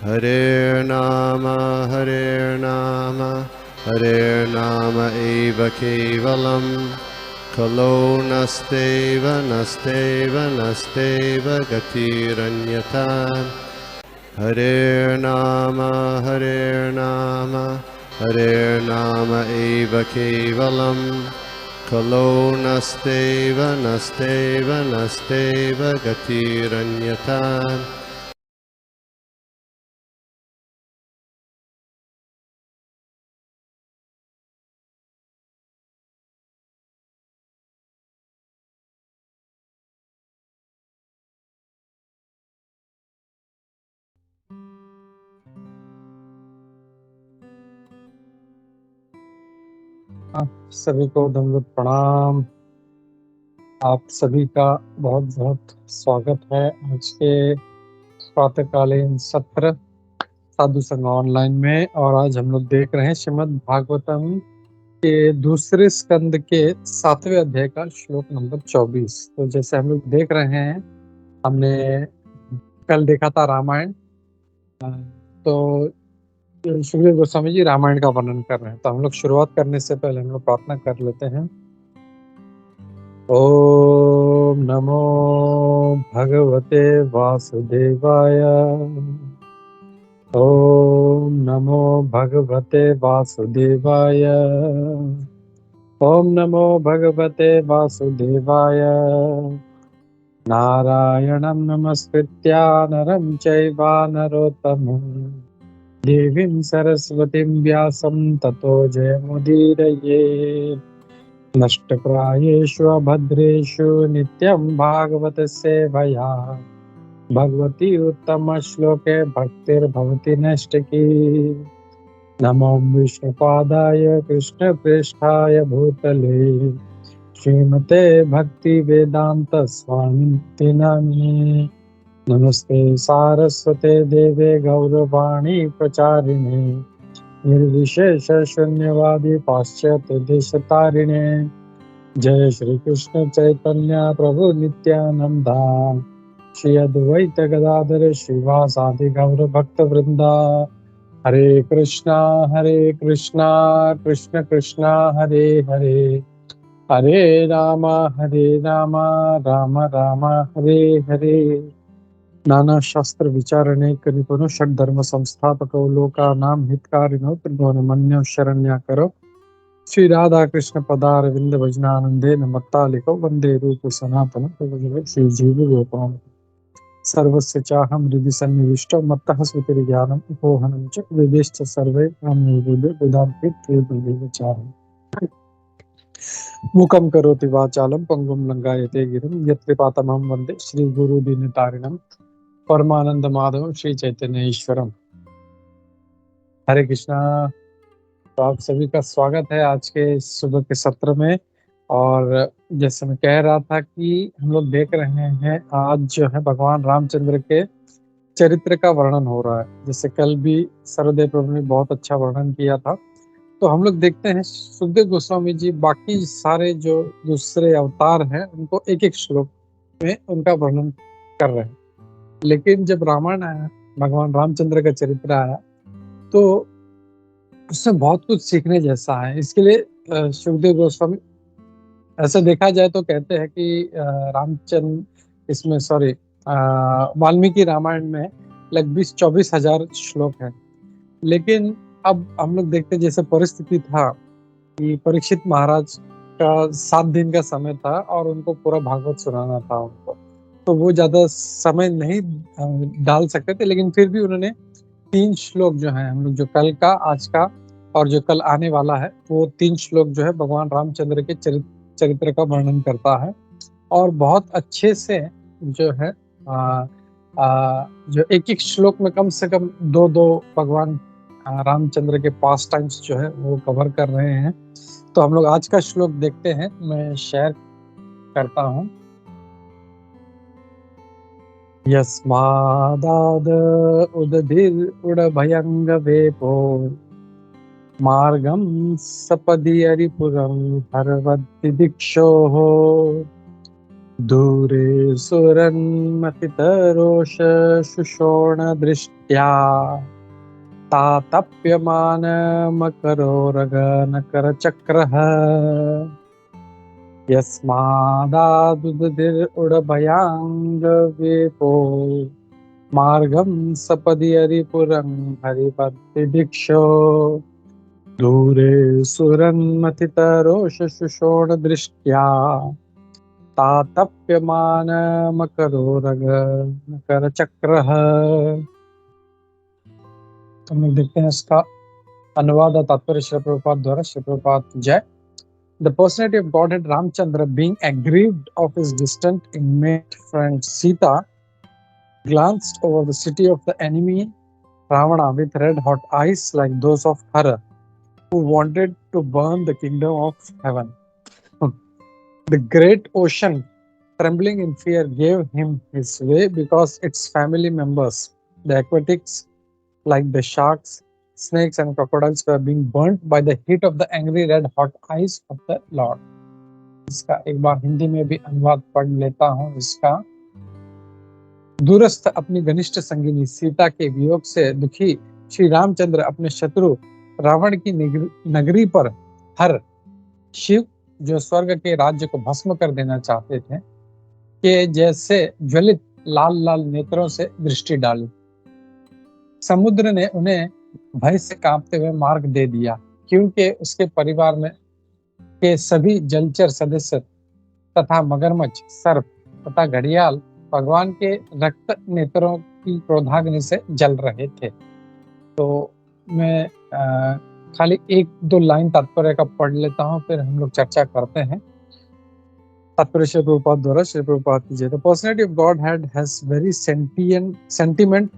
हरे नाम एव केवलम खलो नस्तेव नस्तेव नस्तेव गतिरन्यथा हरे नाम एव केवलम खलो नस्तेव नस्तेव नस्तेव गतिरन्यथा आप सभी को दंडवत प्रणाम। आप सभी का बहुत बहुत स्वागत है आज के प्रातःकालीन सत्र साधु संघ ऑनलाइन में। और आज हम लोग देख रहे हैं श्रीमद् भागवतम के दूसरे स्कंद के 7वें अध्याय का श्लोक नंबर 24। तो जैसे हम लोग देख रहे हैं, हमने कल देखा था रामायण। तो सुखदेव गोस्वामी जी रामायण का वर्णन कर रहे हैं। तो हम लोग शुरुआत करने से पहले हम लोग प्रार्थना कर लेते हैं। ओम नमो भगवते वासुदेवाय। ओम नमो भगवते वासुदेवाय। ओम नमो भगवते वासुदेवाय। नारायणं नमस्कृत्य नरं चैव नरोत्तमं देवीं सरस्वतीं व्यासं ततो जयमुदीरये। नष्टप्रायेषु अभद्रेषु नित्यं भागवत सेवया भगवती उत्तम श्लोके भक्तिर्भवति नष्टकी। नमो विष्णुपादाय कृष्णप्रेष्ठाय भूतले श्रीमते भक्ति वेदांत स्वामिनिति नामिने। नमस्ते सारस्वते देवे गौरवाणी प्रचारिणे निर्विशेष शून्यवादी पाश्चात्य देशतारिणे। जय श्री कृष्ण चैतन्य प्रभु नित्यानंदा श्री अद्वैत गदाधर श्रीवासादि गौर भक्त वृंदा। हरे कृष्णा कृष्ण कृष्णा हरे हरे हरे राम राम राम हरे हरे। नाना शास्त्र विचारणे निपुण षड धर्म संस्थापको लोकानां हितकारिणो त्रिभुवनमन्यो शरण्याकरो श्री राधा कृष्ण पदारविंद भजनानंदे नमत्तालिको वंदे रूप सनातन प्रभु श्री जीव गोपाल सर्वस्य चाहं हृदि सन्निविष्टो मत्तः स्मृतिर्ज्ञानम् उपोहनं च वेदेश्च सर्वे कामये वेदान्ते चाहम् मूकं करोति वाचालं पंगुं लंघयते गिरिं यत्कृपातमहं वन्दे श्री गुरु दीनतारिणं परमानंद माधव श्री चैतन्य ईश्वरम। हरे कृष्णा। तो आप सभी का स्वागत है आज के सुबह के सत्र में। और जैसे मैं कह रहा था कि हम लोग देख रहे हैं आज जो है भगवान रामचंद्र के चरित्र का वर्णन हो रहा है। जैसे कल भी सरदेव प्रभु ने बहुत अच्छा वर्णन किया था। तो हम लोग देखते हैं सुखदेव गोस्वामी जी बाकी सारे जो दूसरे अवतार हैं उनको एक एक श्लोक में उनका वर्णन कर रहे हैं, लेकिन जब रामायण आया, भगवान रामचंद्र का चरित्र आया, तो उससे बहुत कुछ सीखने जैसा है। इसके लिए सुखदेव गोस्वामी ऐसे देखा जाए तो कहते हैं कि रामचंद्र इसमें वाल्मीकि रामायण में लगभग 24,000 श्लोक है। लेकिन अब हम लोग देखते जैसे परिस्थिति था कि परीक्षित महाराज का 7 दिन का समय था और उनको पूरा भागवत सुनाना था उनको, तो वो ज्यादा समय नहीं डाल सकते थे। लेकिन फिर भी उन्होंने 3 श्लोक जो है, हम लोग जो कल का, आज का और जो कल आने वाला है, वो 3 श्लोक जो है भगवान रामचंद्र के चरित्र का वर्णन करता है। और बहुत अच्छे से जो है जो एक एक श्लोक में कम से कम 2-2 भगवान रामचंद्र के पास टाइम्स जो है वो कवर कर रहे हैं। तो हम लोग आज का श्लोक देखते हैं, मैं शेयर करता हूँ। यस्मादाद उदधिर उडभयंग वेपो मार्गम सपदि अरिपुरम हरवद्दि दिक्षोः दूरे सुरन्मथितरोष शुशोणदृष्ट्या तातप्यमानमकरोरगनकरचक्रः यस्मादादुदिर्उडभयाङ्गवेपो मार्गं सपदि हरिपुरं हरिपत्तिदिक्षो दूरे सुरन्मथितरोषशुशोणदृष्ट्या तातप्यमानमकरोरगनकरचक्रः। तो हम लोग देखते हैं इसका अनुवाद और तात्पर्य श्री प्रभुपाद द्वारा। श्री प्रभुपाद जय। The personality of Godhead Ramchandra, being aggrieved of his distant inmate friend Sita, glanced over the city of the enemy Ravana with red-hot eyes like those of Hara, who wanted to burn the kingdom of heaven. The great ocean, trembling in fear, gave him his way because its family members, the aquatics, like the sharks, snakes and crocodiles, were being burnt by the heat of the angry red-hot eyes of the Lord. इसका एक बार हिंदी में भी अनुवाद पढ़ लेता हूँ। इसका दूरस्थ अपनी घनिष्ठ संगिनी सीता के वियोग से दुखी श्री रामचंद्र अपने शत्रु रावण की नगरी पर हर शिव, जो स्वर्ग के राज्य को भस्म कर देना चाहते थे, के जैसे ज्वलित लाल लाल नेत्रों से दृष्टि डाली। समुद्र ने उन्हें भय से कांपते हुए मार्ग दे दिया, क्योंकि उसके परिवार में के सभी जलचर सदस्य तथा मगरमच्छ, सर्प तथा घड़ियाल भगवान के रक्त नेत्रों की क्रोधाग्नि से जल रहे थे। तो मैं खाली एक दो लाइन तात्पर्य का पढ़ लेता हूँ, फिर हम लोग चर्चा करते हैं। तात्पर्य श्री प्रभुपाद द्वारा। श्री प्रभुपाद की जय। The personality of Godhead has very sentiment,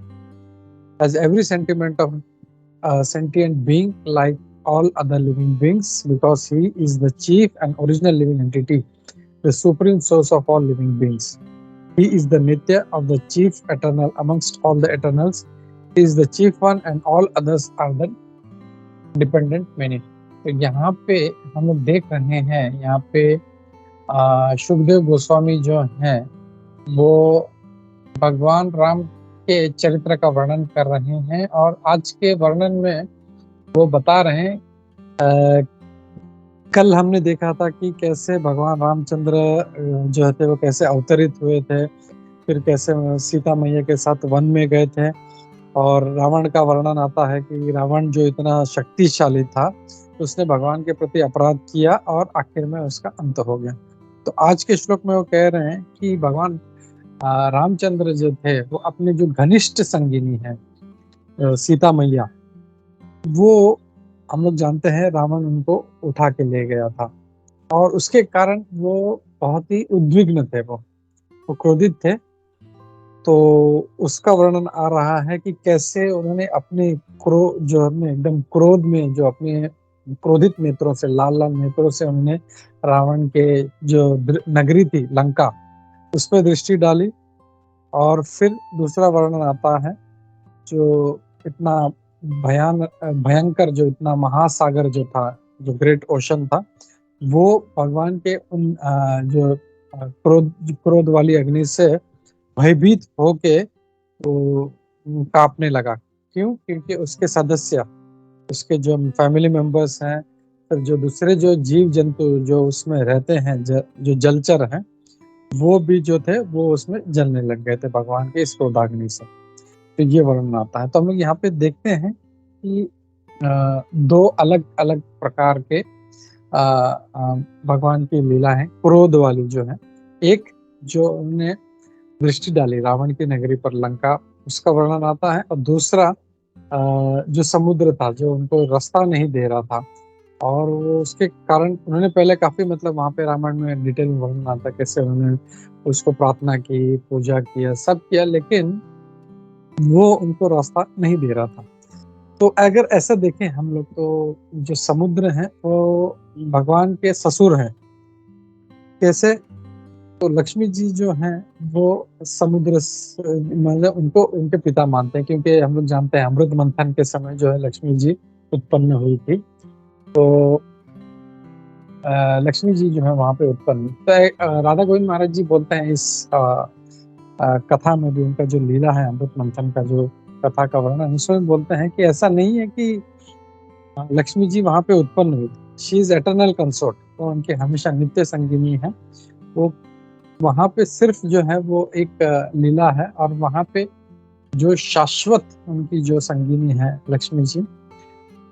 has every sentiment of a sentient being like all other living beings, because he is the chief and original living entity, the supreme source of all living beings. He is the Nitya of the chief eternal amongst all the eternals. He is the chief one and all others are the dependent many. तो यहाँ पे हम लोग देख रहे हैं, यहाँ पे शुकदेव गोस्वामी जो हैं वो भगवान राम के चरित्र का वर्णन कर रहे हैं, और आज के वर्णन में वो बता रहे हैं, कल हमने देखा था कि कैसे भगवान रामचंद्र जो थे वो कैसे अवतरित हुए थे, फिर कैसे सीता मैया के साथ वन में गए थे, और रावण का वर्णन आता है कि रावण जो इतना शक्तिशाली था उसने भगवान के प्रति अपराध किया और आखिर में उसका अंत हो गया। तो आज के श्लोक में वो कह रहे हैं कि भगवान रामचंद्र जो थे वो अपने जो घनिष्ठ संगिनी है सीता मैया, वो हम लोग जानते हैं रावण उनको उठा के ले गया था, और उसके कारण वो बहुत ही उद्विग्न थे, वो क्रोधित थे। तो उसका वर्णन आ रहा है कि कैसे उन्होंने अपने जो हमने एकदम क्रोध में, जो अपने क्रोधित नेत्रों से, लाल लाल नेत्रों से उन्होंने रावण के जो नगरी थी लंका उस पर दृष्टि डाली। और फिर दूसरा वर्णन आता है, जो इतना भयंकर, जो इतना महासागर जो था, जो ग्रेट ओशन था, वो भगवान के उन जो क्रोध वाली अग्नि से भयभीत होके वो कांपने लगा। क्यों? क्योंकि उसके सदस्य, उसके जो फैमिली मेंबर्स हैं, फिर जो दूसरे जो जीव जंतु जो उसमें रहते हैं, जो जलचर हैं, वो भी जो थे वो उसमें जलने लग गए थे भगवान के इस क्रोधाग्नि से। तो ये वर्णन आता है। तो हम लोग यहाँ पे देखते हैं कि दो अलग अलग प्रकार के भगवान की लीला है। क्रोध वाली जो है, एक जो उन्होंने दृष्टि डाली रावण की नगरी पर लंका, उसका वर्णन आता है, और दूसरा जो समुद्र था जो उनको रास्ता नहीं दे रहा था, और वो उसके कारण उन्होंने पहले काफी वहाँ पे रामायण में डिटेल में वर्णन आता है कैसे उन्होंने उसको प्रार्थना की, पूजा किया, सब किया, लेकिन वो उनको रास्ता नहीं दे रहा था। तो अगर ऐसा देखें हम लोग, तो जो समुद्र है वो भगवान के ससुर हैं। कैसे? तो लक्ष्मी जी जो हैं वो समुद्र मतलब उनको उनके पिता मानते हैं, क्योंकि हम लोग जानते हैं अमृत मंथन के समय जो है लक्ष्मी जी उत्पन्न हुई थी। तो लक्ष्मी जी जो है वहां पे उत्पन्न हुई। तो राधा गोविंद महाराज जी बोलते हैं इस कथा में भी, उनका जो लीला है अमृत मंथन का जो कथा का वर्णन, उसमें बोलते हैं कि ऐसा नहीं है कि लक्ष्मी जी वहां पे उत्पन्न हुई। शी इज एटर्नल कंसोर्ट, तो उनके हमेशा नित्य संगिनी है वो। वहां पे सिर्फ जो है वो एक लीला है, और वहां पे जो शाश्वत उनकी जो संगिनी है लक्ष्मी जी,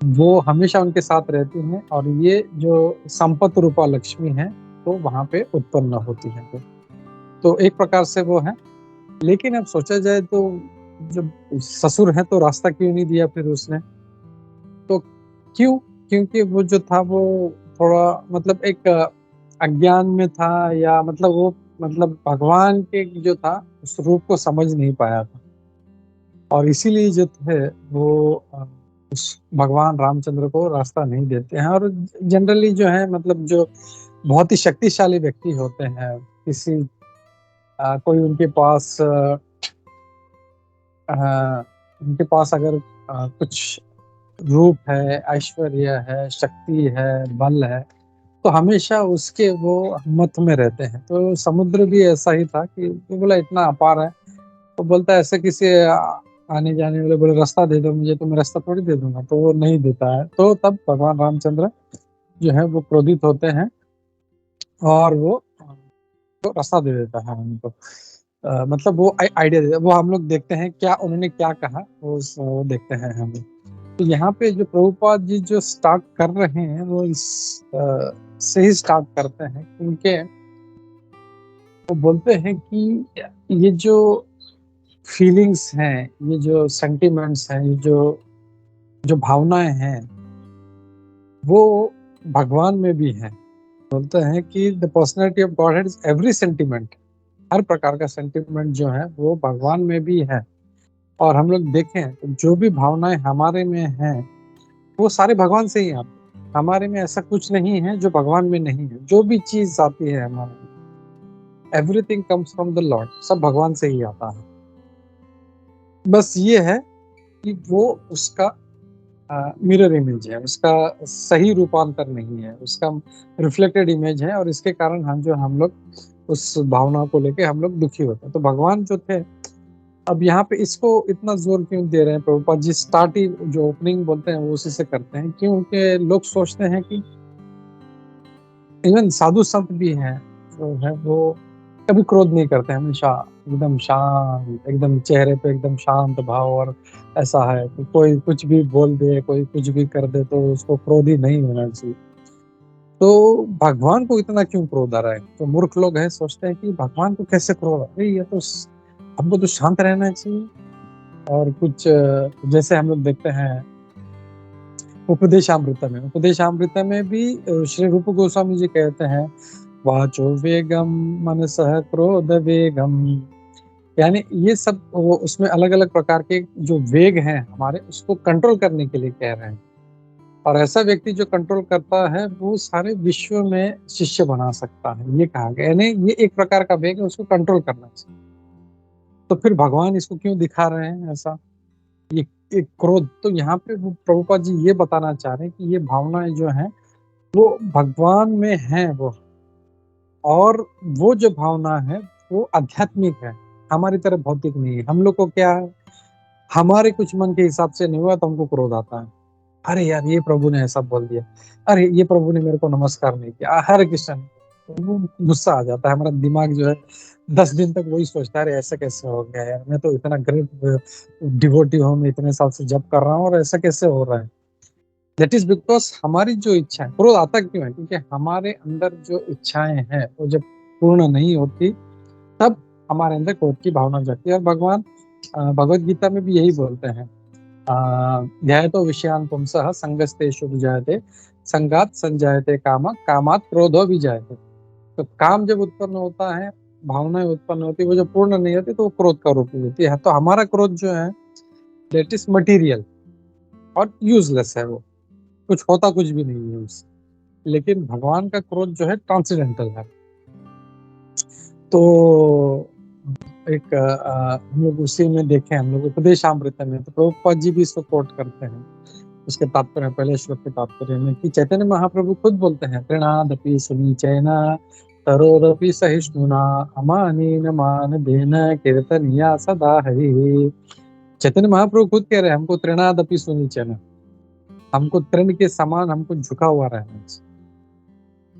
वो हमेशा उनके साथ रहती हैं। और ये जो संपत रूपा लक्ष्मी है तो वहां पे उत्पन्न होती है। तो एक प्रकार से वो है। लेकिन अब सोचा जाए तो जब ससुर है तो रास्ता क्यों नहीं दिया फिर उसने? तो क्यों? क्योंकि वो जो था वो थोड़ा मतलब एक अज्ञान में था, या मतलब वो मतलब भगवान के जो था उस रूप को समझ नहीं पाया था। और इसीलिए जो थे वो उस भगवान रामचंद्र को रास्ता नहीं देते हैं। और जनरली जो है मतलब जो बहुत ही शक्तिशाली व्यक्ति होते हैं, किसी कोई उनके पास उनके पास अगर कुछ रूप है, ऐश्वर्य है, शक्ति है, बल है, तो हमेशा उसके वो मत में रहते हैं। तो समुद्र भी ऐसा ही था कि वो बोला इतना अपार है, तो बोलता है ऐसे किसी आने जाने वाले बोले रास्ता दे दो मुझे, तो मैं रास्ता थोड़ी दे दूंगा, तो वो नहीं देता है। तो तब भगवान रामचंद्र जो है वो क्रोधित होते हैं, और वो तो रास्ता दे देता है उनको। मतलब वो आइडिया देता है। वो हम लोग देखते हैं क्या उन्होंने क्या कहा, वो देखते हैं हम। तो यहाँ पे जो प्रभुपाद जी जो स्टार्ट कर रहे हैं वो इस से ही स्टार्ट करते हैं, क्योंकि वो बोलते हैं कि ये जो फीलिंग्स हैं, ये जो सेंटिमेंट्स हैं, ये जो भावनाएं हैं, वो भगवान में भी हैं। बोलते हैं कि the personality of God has every sentiment, हर प्रकार का सेंटिमेंट जो है वो भगवान में भी है। और हम लोग देखें तो जो भी भावनाएं हमारे में हैं वो सारे भगवान से ही आते हैं। हमारे में ऐसा कुछ नहीं है जो भगवान में नहीं है। जो भी चीज आती है हमारे में, everything comes from the Lord, सब भगवान से ही आता है। बस ये है कि वो उसका मिरर इमेज है, उसका सही रूपांतर नहीं है, उसका रिफ्लेक्टेड इमेज है। और इसके कारण हम लोग उस भावना को लेके हम लोग दुखी होते हैं। तो भगवान जो थे, अब यहाँ पे इसको इतना जोर क्यों दे रहे हैं प्रभुपाद जी? स्टार्ट ही जो ओपनिंग बोलते हैं वो उसी से करते हैं, क्योंकि लोग सोचते हैं कि इवन साधु संत भी हैं जो है वो कभी क्रोध नहीं करते, हमेशा एकदम शांत, एकदम चेहरे पे एकदम शांत भाव। और ऐसा है कि कोई कुछ भी बोल दे, कोई कुछ भी कर दे तो उसको क्रोधी नहीं होना चाहिए। तो भगवान को इतना क्यों क्रोध आ रहा है? तो मूर्ख लोग हैं, सोचते हैं कि भगवान को कैसे क्रोध आ रहा है, ये तो हमको तो शांत रहना चाहिए। और कुछ जैसे हम लोग देखते हैं उपदेशामृत में भी श्री रूप गोस्वामी जी कहते हैं वाचो वेगम मनसः क्रोध वेगम। यानी ये सब वो उसमें अलग अलग प्रकार के जो वेग हैं हमारे, उसको कंट्रोल करने के लिए कह रहे हैं। और ऐसा व्यक्ति जो कंट्रोल करता है वो सारे विश्व में शिष्य बना सकता है, ये कहा गया। यानी ये एक प्रकार का वेग है, उसको कंट्रोल करना चाहिए। तो फिर भगवान इसको क्यों दिखा रहे हैं ऐसा, ये एक क्रोध? तो यहाँ पे वो प्रभुपाद जी ये बताना चाह रहे हैं कि ये भावनाएं जो हैं वो भगवान में हैं वो। और वो जो भावना है वो आध्यात्मिक है, हमारी तरह भौतिक नहीं है। हम लोग को क्या है, हमारे कुछ मन के हिसाब से नहीं हुआ तो हमको क्रोध आता है। अरे यार ये प्रभु ने ऐसा बोल दिया, अरे ये प्रभु ने मेरे को नमस्कार नहीं किया, हरे कृष्ण। तो वो गुस्सा आ जाता है, हमारा दिमाग जो है 10 दिन तक वही सोचता है, अरे ऐसा कैसे हो गया यार, मैं तो इतना ग्रेट डिवोटी हूँ, मैं इतने साल से जप कर रहा हूँ और ऐसा कैसे हो रहा है। दैट इज बिकॉज हमारी जो इच्छा है, क्रोध आता क्यों है? क्योंकि हमारे अंदर जो इच्छाएं हैं वो जब पूर्ण नहीं होती तब हमारे अंदर क्रोध की भावना जाती है। और भगवान भगवत गीता में भी यही बोलते हैं, ध्यायतो विषयान् पुंसः संगस्तेषु विजायते संगात् संजायते काम कामात् क्रोधो विजायते। तो काम जब उत्पन्न होता है, भावनाएं उत्पन्न होती है, वो जब पूर्ण नहीं होती तो वो क्रोध का रूप लेती है। तो हमारा क्रोध जो है दैट इज मटीरियल और यूजलेस है, वो कुछ होता कुछ भी नहीं है उससे। लेकिन भगवान का क्रोध जो है ट्रांसेंडेंटल है। तो एक हम लोग उसी में देखें, हम लोग उपदेशामृत में तो प्रभुपाद जी भी इसको कोट करते हैं उसके तात्पर्य पहले श्लोक के तात्पर्य में कि चैतन्य महाप्रभु खुद बोलते हैं तृणादपि सुनीचैना तरोरपि सहिष्णुना अमानेन मानदेन कीर्तनीया सदा हरि। चैतन्य महाप्रभु खुद कह रहे हैं हमको तृणादपि सुनीचैना, हमको तृण के समान हमको झुका हुआ रहना चाहिए।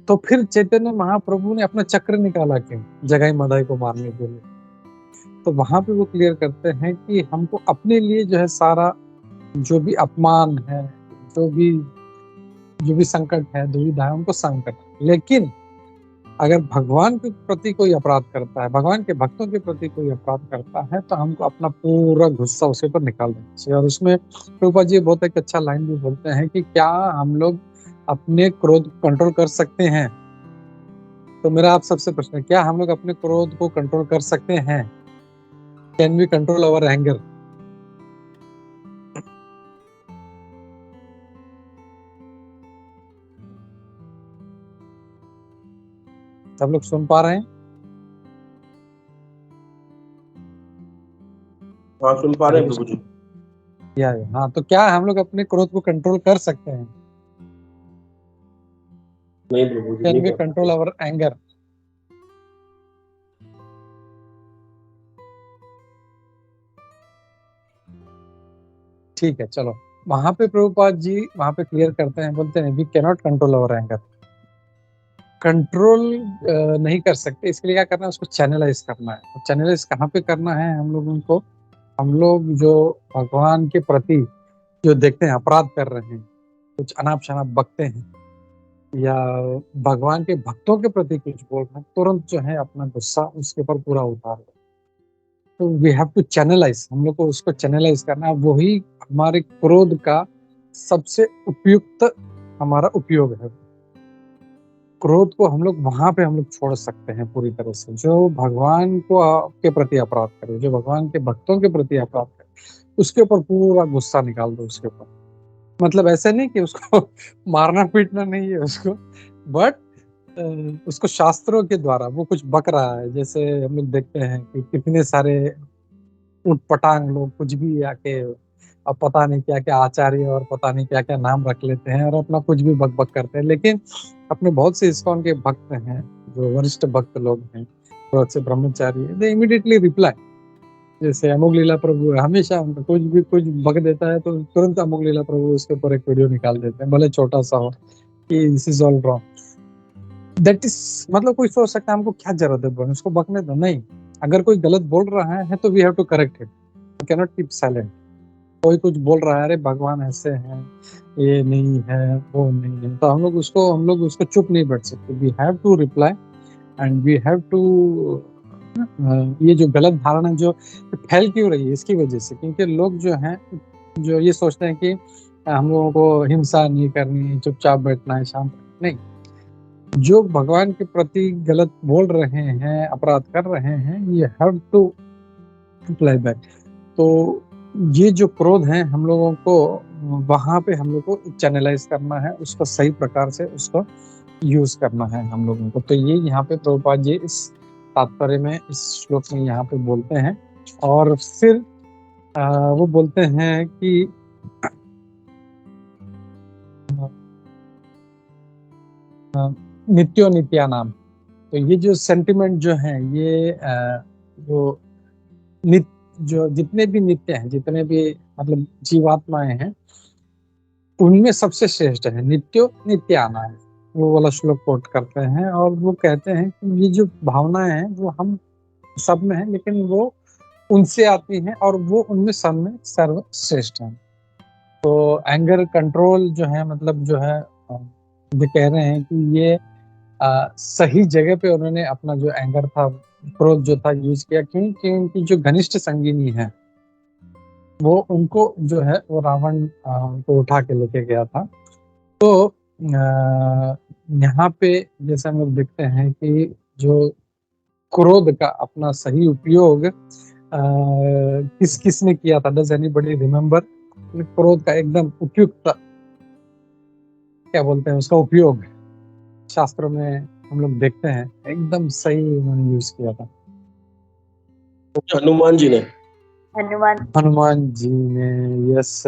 तो फिर चैतन्य महाप्रभु ने अपना चक्र निकाला क्यों? जगाई मदाई को मारने के लिए। तो वहां पे वो क्लियर करते हैं कि हमको अपने लिए जो है सारा जो भी अपमान है, जो भी संकट है, दुविधा है, उनको सहन करना है। लेकिन अगर भगवान के प्रति कोई अपराध करता है, भगवान के भक्तों के प्रति कोई अपराध करता है, तो हमको अपना पूरा गुस्सा उसके ऊपर निकाल देना चाहिए। और उसमें प्रभुपाद जी बहुत एक अच्छा लाइन भी बोलते हैं कि क्या हम लोग अपने क्रोध को कंट्रोल कर सकते हैं? तो मेरा आप सबसे प्रश्न है, क्या हम लोग अपने क्रोध को कंट्रोल कर सकते हैं? Can we control our anger? सब लोग सुन पा रहे हैं? हाँ, सुन पा रहे हैं प्रभु जी। हाँ, तो क्या हम लोग अपने क्रोध को कंट्रोल कर सकते हैं? नहीं प्रभु जी, कैन नहीं वी कर कंट्रोल अवर एंगर? ठीक है, चलो वहां पे प्रभुपाद जी वहां पे क्लियर करते हैं, बोलते हैं we can not control our anger. Control नहीं कर सकते, इसके लिए क्या करना है? उसको चैनलाइज करना है। चैनलाइज कहाँ पे करना है? हम लोग जो भगवान के प्रति जो देखते हैं अपराध कर रहे हैं, कुछ अनाप शनाप बकते हैं, या भगवान के भक्तों के प्रति कुछ बोल रहे हैं, तुरंत जो है अपना गुस्सा उसके ऊपर पूरा उतार दो। तो वी हैव टू चैनलाइज, हम लोग को उसको चैनलाइज करना है। वही हमारे क्रोध का सबसे उपयुक्त हमारा उपयोग है। क्रोध को हम लोग वहां पे हम लोग छोड़ सकते हैं पूरी तरह से। जो भगवान को के प्रति अपराध करे, जो भगवान के भक्तों के प्रति अपराध करे, उसके ऊपर पूरा गुस्सा निकाल दो उसके ऊपर। मतलब ऐसे नहीं कि उसको मारना पीटना नहीं है उसको, बट उसको शास्त्रों के द्वारा वो कुछ बक रहा है। जैसे हम लोग देखते हैं कि कितने सारे उटपटांग लोग कुछ भी आके अब पता नहीं क्या क्या आचार्य और पता नहीं क्या क्या नाम रख लेते हैं और अपना कुछ भी बक बक करते हैं। लेकिन अपने बहुत से इस्कॉन के भक्त हैं, जो वरिष्ठ भक्त लोग हैं, बहुत से ब्रह्मचारी, दे इमीडिएटली रिप्लाई। जैसे अमोघ लीला प्रभु है, हमेशा उनका कुछ बक देता है तो तुरंत अमोघ लीला प्रभु उसके ऊपर एक वीडियो निकाल देते हैं, भले छोटा सा हो, कि this is all wrong. That is मतलब कोई सोच सकता है हमको क्या जरूरत है उसको बकने दो। नहीं, अगर कोई गलत बोल रहा है तो we have to correct it, we can not keep silent. कोई कुछ बोल रहा है, अरे भगवान ऐसे हैं, ये नहीं है, वो नहीं है, तो हम लोग उसको चुप नहीं बैठ सकते। We have to reply and we have to ये जो गलत धारणा जो फैल क्यों रही है, इसकी वजह से। क्योंकि लोग जो हैं जो ये सोचते हैं कि हम लोगों को हिंसा नहीं करनी, चुपचाप बैठना है, शांत नहीं। जो भगवान के प्रति गलत बोल रहे हैं, अपराध कर रहे हैं, ये हैव टू रिप्लाई बैक। तो ये जो क्रोध है हम लोगों को वहां पे हम लोग को चैनलाइज करना है, उसको सही प्रकार से उसको यूज करना है हम लोगों को। तो ये यहाँ पे प्रभुपाद जी इस तात्पर्य में, इस श्लोक में यहाँ पे बोलते हैं। और फिर वो बोलते हैं कि नित्यो नित्या नाम। तो ये जो सेंटिमेंट जो है, ये जो जो जितने भी नित्य हैं, जितने भी मतलब जीवात्माएं हैं, उनमें सबसे श्रेष्ठ है नित्यो नित्यानाम। वो वाला श्लोक कोट करते हैं और वो कहते हैं कि ये जो भावनाएं हैं वो हम सब में है, लेकिन वो उनसे आती हैं और वो उनमें सब में सर्वश्रेष्ठ है। तो एंगर कंट्रोल जो है, मतलब जो है ये कह रहे हैं कि ये सही जगह पे उन्होंने अपना जो एंगर था, क्रोध जो था, यूज किया। क्योंकि उनकी जो घनिष्ठ संगिनी है वो उनको जो है वो रावण को उठा के लेके गया था। तो यहाँ पे जैसे हम लोग देखते हैं कि जो क्रोध का अपना सही उपयोग किस किस ने किया था? Does anybody remember? क्रोध का एकदम उपयुक्त क्या बोलते हैं उसका उपयोग शास्त्रों में हम लोग देखते हैं, एकदम सही उन्होंने यूज किया था। हनुमान जी ने। हनुमान जी ने, yes.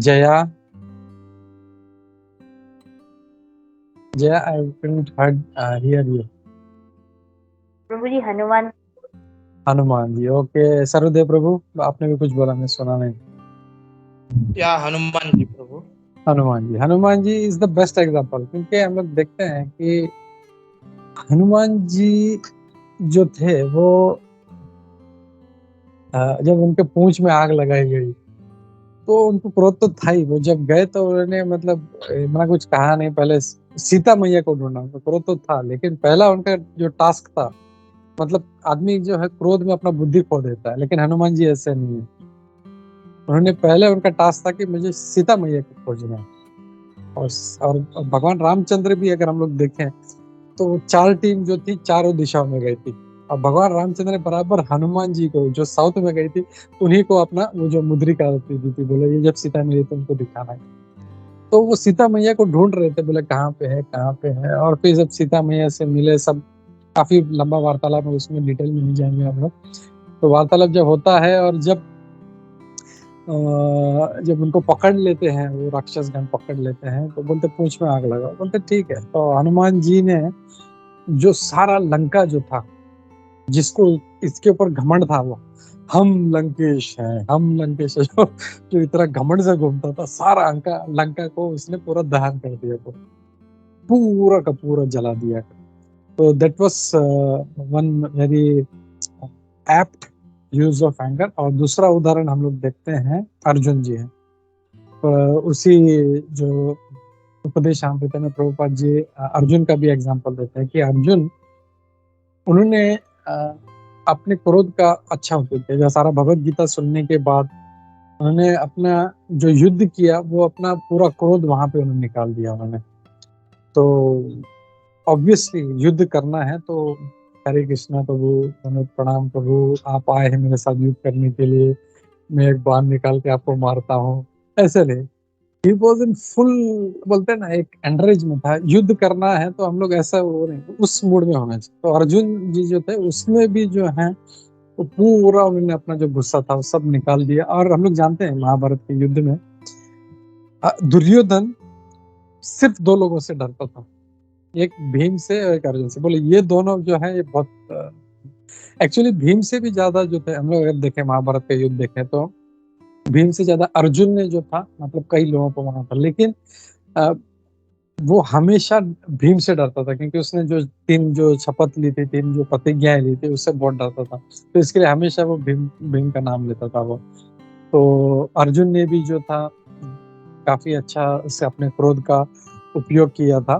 Jaya Jaya, I couldn't hear you. प्रभु जी हनुमान हनुमान जी, ओके। सरुदेव प्रभु, आपने भी कुछ बोला, मैं सुना नहीं। या हनुमान जी प्रभु। Hanuman ji is the best example, क्योंकि हम लोग देखते हैं कि हनुमान जी जो थे वो जब उनके पूंछ में आग लगाई गई तो उनको क्रोध तो था ही। वो जब गए तो उन्होंने मतलब इतना कुछ कहा नहीं, पहले सीता मैया को ढूंढा। उनको क्रोध तो था, लेकिन पहला उनका जो टास्क था, मतलब आदमी जो है क्रोध में अपना बुद्धि खो देता है, लेकिन हनुमान जी ऐसे नहीं है। उन्होंने पहले उनका टास्क था कि मुझे सीता मैया को खोजना है। और भगवान रामचंद्र भी अगर हम लोग देखें तो 4 टीम जो थी चारों दिशाओं में गई थी, और भगवान रामचंद्र ने बराबर हनुमान जी को जो साउथ में गई थी उन्हीं को अपना वो जो मुद्रिका दी थी, बोले ये जब सीता मिली तो उनको दिखाना है। तो वो सीता मैया को ढूंढ रहे थे, बोले कहाँ पे है कहाँ पे है। और फिर जब सीता मैया से मिले, सब काफी लंबा वार्तालाप है, उसमें डिटेल में नहीं जाएंगे हम लोग। तो वार्तालाप जब होता है और जब उनको पकड़ लेते हैं, वो राक्षसगण पकड़ लेते हैं, तो बोलते पूंछ में आग लगा। बोलते ठीक है। तो हनुमान जी ने जो सारा लंका जो था, जिसको इसके ऊपर घमंड था, वो हम लंकेश हैं, हम लंकेश हैं, जो इतना घमंड से घूमता था, सारा लंका को उसने पूरा दहन कर दिया, पूरा का पूरा जला दिया। तो that was one very apt use of anger. और दूसरा उदाहरण हम लोग देखते हैं, अर्जुन जी हैं। तो उसी जो उपदेश अमृत में प्रभुपाद जी अर्जुन का भी एग्जांपल देते हैं कि अर्जुन, उन्होंने अपने क्रोध का अच्छा उपयोग किया। जो सारा भगवत गीता सुनने के बाद उन्होंने अपना जो युद्ध किया, वो अपना पूरा क्रोध वहां पे उन्होंने निकाल दिया उन्होंने। तो ऑब्वियसली युद्ध करना है तो हरे कृष्णा प्रभु, प्रणाम प्रभु, आप आए हैं मेरे साथ युद्ध करने के लिए, मैं एक बाण निकाल के आपको मारता हूँ, ऐसे नहीं। ही वॉज इन फुल, बोलते हैं ना, एक एनरेज में था। युद्ध करना है तो हम लोग ऐसा वो नहीं, उस मूड में होना चाहिए। तो अर्जुन जी जो थे उसमें भी जो है वो पूरा उन्होंने अपना जो गुस्सा था वो सब निकाल दिया। और हम लोग जानते हैं महाभारत के युद्ध में दुर्योधन सिर्फ 2 लोगों से डरता था, एक भीम से और एक अर्जुन से। बोले ये दोनों जो है ये बहुत, एक्चुअली भीम से भी ज्यादा जो थे, हम लोग अगर देखें महाभारत का युद्ध देखें तो भीम से ज्यादा अर्जुन ने जो था, मतलब कई लोगों को माना था, लेकिन वो हमेशा भीम से डरता था, क्योंकि उसने जो 3 जो शपथ ली थी, 3 जो प्रतिज्ञाएं ली थी, उससे बहुत डरता था। तो इसके लिए हमेशा वो भीम का नाम लेता था वो। तो अर्जुन ने भी जो था काफी अच्छा से अपने क्रोध का उपयोग किया था।